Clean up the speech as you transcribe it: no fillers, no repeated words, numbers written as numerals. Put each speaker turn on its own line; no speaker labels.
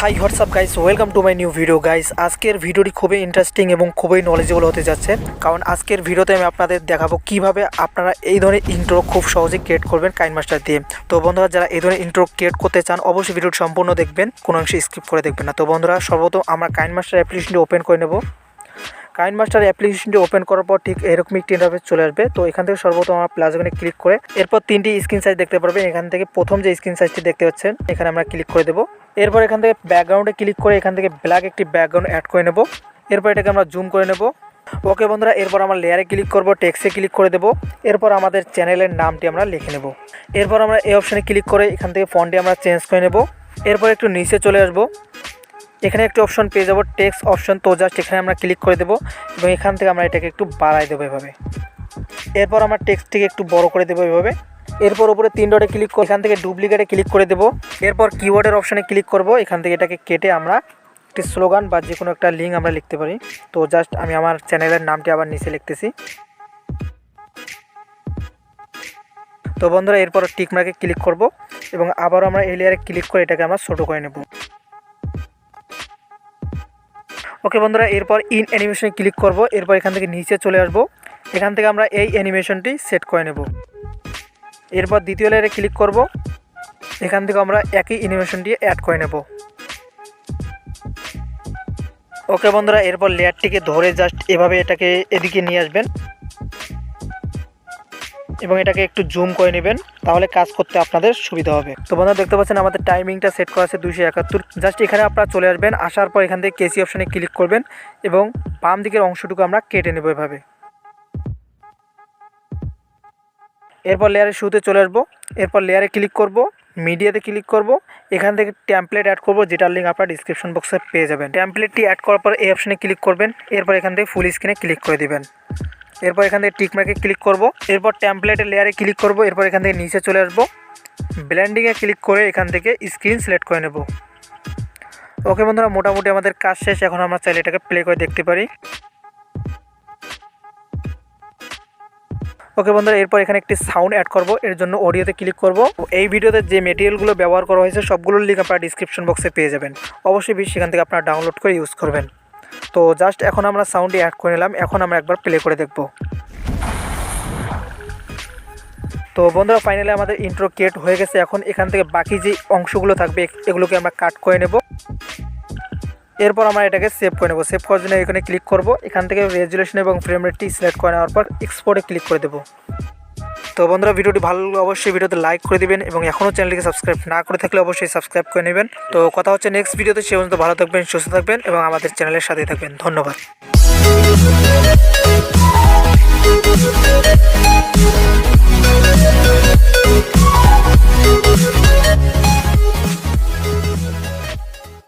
High WhatsApp guys, welcome to my new video guys. আজকের ভিডিওটি খুবই ইন্টারেস্টিং এবং খুবই নলেজেবল হতে যাচ্ছে, কারণ আজকের ভিডিওতে আমি আপনাদের দেখাবো কিভাবে আপনারা এই ধরনের ইন্ট্রো খুব সহজে ক্রিয়েট করবেন কাইনমাস্টার দিয়ে। তো বন্ধুরা, যারা এই ধরনের ইন্ট্রো ক্রিয়েট করতে চান অবশ্যই ভিডিওটি সম্পূর্ণ দেখবেন, কোনো অংশে স্কিপ করে দেখবেন না। তো বন্ধুরা, সর্বপ্রথম আমরা কাইনমাস্টার অ্যাপ্লিকেশনটি ওপেন করে নেব। কাইনমাস্টার অ্যাপ্লিকেশনটি ওপেন করার পর ঠিক এরকম একটি ইন্টারফেস চলে আসবে। তো এখান থেকে সর্বপ্রথম আমরা প্লাস আইকনে ক্লিক করে এরপর তিনটি স্ক্রিন সাইজ দেখতে পারবেন। এখান থেকে প্রথম যে স্ক্রিন সাইজটি দেখতে পাচ্ছেন এখানে আমরা ক্লিক করে দেবো। এরপর এখান থেকে ব্যাকগ্রাউন্ডে ক্লিক করে এখান থেকে ব্ল্যাক একটি ব্যাকগ্রাউন্ড অ্যাড করে নেব। এরপর এটাকে আমরা জুম করে নেব। ওকে বন্ধুরা, এরপর আমরা লেয়ারে ক্লিক করব, টেক্সটে ক্লিক করে দেব। এরপর আমাদের চ্যানেলের নামটি আমরা লিখে নেব। এরপর আমরা এই অপশানে ক্লিক করে এখান থেকে ফন্টটি আমরা চেঞ্জ করে নেব। এরপর একটু নিচে চলে আসবো, এখানে একটি অপশন পেয়ে যাব টেক্সট অপশন। তো জাস্ট এখানে আমরা ক্লিক করে দেবো এবং এখান থেকে আমরা এটাকে একটু বাড়াই দেবো এভাবে। এরপর আমরা টেক্সটটিকে একটু বড় করে দেবো এভাবে। এরপর উপরে তিন ডটে ক্লিক করে এখান থেকে ডুপ্লিকেটে ক্লিক করে দেবো। এরপর কিওয়ার্ডের অপশানে ক্লিক করব, এখান থেকে এটাকে কেটে আমরা একটি স্লোগান বা যে কোনো একটা লিঙ্ক আমরা লিখতে পারি। তো জাস্ট আমি আমার চ্যানেলের নামটি আবার নিচে লিখতেছি। তো বন্ধুরা, এরপর টিক মার্কে ক্লিক করব এবং আবারও আমরা এই লেয়ারে ক্লিক করে এটাকে আমরা ছোটো করে নেব। ওকে বন্ধুরা, এরপর ইন অ্যানিমেশনে ক্লিক করব। এরপর এখান থেকে নিচে চলে আসব, এখান থেকে আমরা এই অ্যানিমেশনটি সেট করে নেব। এরপর দ্বিতীয় লেয়ারে ক্লিক করব, এখান থেকে আমরা একই অ্যানিমেশনটি অ্যাড করে নেব। ওকে বন্ধুরা, এরপর লেয়ারটিকে ধরে জাস্ট এভাবে এটাকে এদিকে নিয়ে আসবেন এবং এটাকে একটু জুম করে নেবেন, তাহলে কাজ করতে আপনাদের সুবিধা হবে। তো বন্ধুরা, দেখতে পাচ্ছেন আমাদের টাইমিংটা সেট করা আছে 271। জাস্ট এখানে আপনারা চলে আসবেন, আসার পর এখান থেকে কেসি অপশানে ক্লিক করবেন এবং বাম দিকের অংশটুকু আমরা কেটে নেব এভাবে। এরপর লেয়ারের শুরুতে চলে আসবো। এরপর লেয়ারে ক্লিক করব, মিডিয়াতে ক্লিক করব, এখান থেকে টেমপ্লেট অ্যাড করব, যেটার লিঙ্ক আপনারা ডিসক্রিপশন বক্সে পেয়ে যাবেন। টেমপ্লেটটি অ্যাড করার পর এই অপশানে ক্লিক করবেন। এরপর এখান থেকে ফুল স্ক্রিনে ক্লিক করে দিবেন। এরপর এখান থেকে টিক মার্কে ক্লিক করব। এরপর টেমপ্লেটের লেয়ারে ক্লিক করব। এরপর এখান থেকে নিচে চলে আসব, ব্লেন্ডিংয়ে ক্লিক করে এখান থেকে স্ক্রিন সিলেক্ট করে নেব। ওকে বন্ধুরা, মোটামুটি আমাদের কাজ শেষ। এখন আমরা চাইলে এটাকে প্লে করে দেখতে পারি। ওকে বন্ধুরা, এরপর এখানে একটি সাউন্ড অ্যাড করব, এর জন্য অডিওতে ক্লিক করব। এই ভিডিওতে যে মেটেরিয়ালগুলো ব্যবহার করা হয়েছে সবগুলোর লিঙ্ক আপনারা ডিসক্রিপশন বক্সে পেয়ে যাবেন। অবশ্যই সেখান থেকে আপনারা ডাউনলোড করে ইউজ করবেন। তো জাস্ট এখন আমরা সাউন্ডটি অ্যাড করে নিলাম, এখন আমরা একবার প্লে করে দেখব। তো বন্ধুরা, ফাইনালি আমাদের ইন্ট্রো ক্রিয়েট হয়ে গেছে। এখন এখান থেকে বাকি যে অংশগুলো থাকবে এগুলোকে আমরা কাট করে নেব। এরপর আমরা এটাকে সেভ করে নেব। সেভ করার জন্য এখানে ক্লিক করব, এখান থেকে রেজুলেশন এবং ফ্রেম রেটটি সিলেক্ট করে নেওয়ার পর এক্সপোর্টে ক্লিক করে দেব। তো বন্ধুরা, ভিডিওটি ভালো লাগলে অবশ্যই ভিডিওতে লাইক করে দিবেন এবং এখনও চ্যানেলটিকে সাবস্ক্রাইব না করে থাকলে অবশ্যই সাবস্ক্রাইব করে নেবেন। তো কথা হচ্ছে নেক্সট ভিডিওতে, সে পর্যন্ত ভালো থাকবেন, সুস্থ থাকবেন এবং আমাদের চ্যানেলের সাথেই থাকবেন। ধন্যবাদ।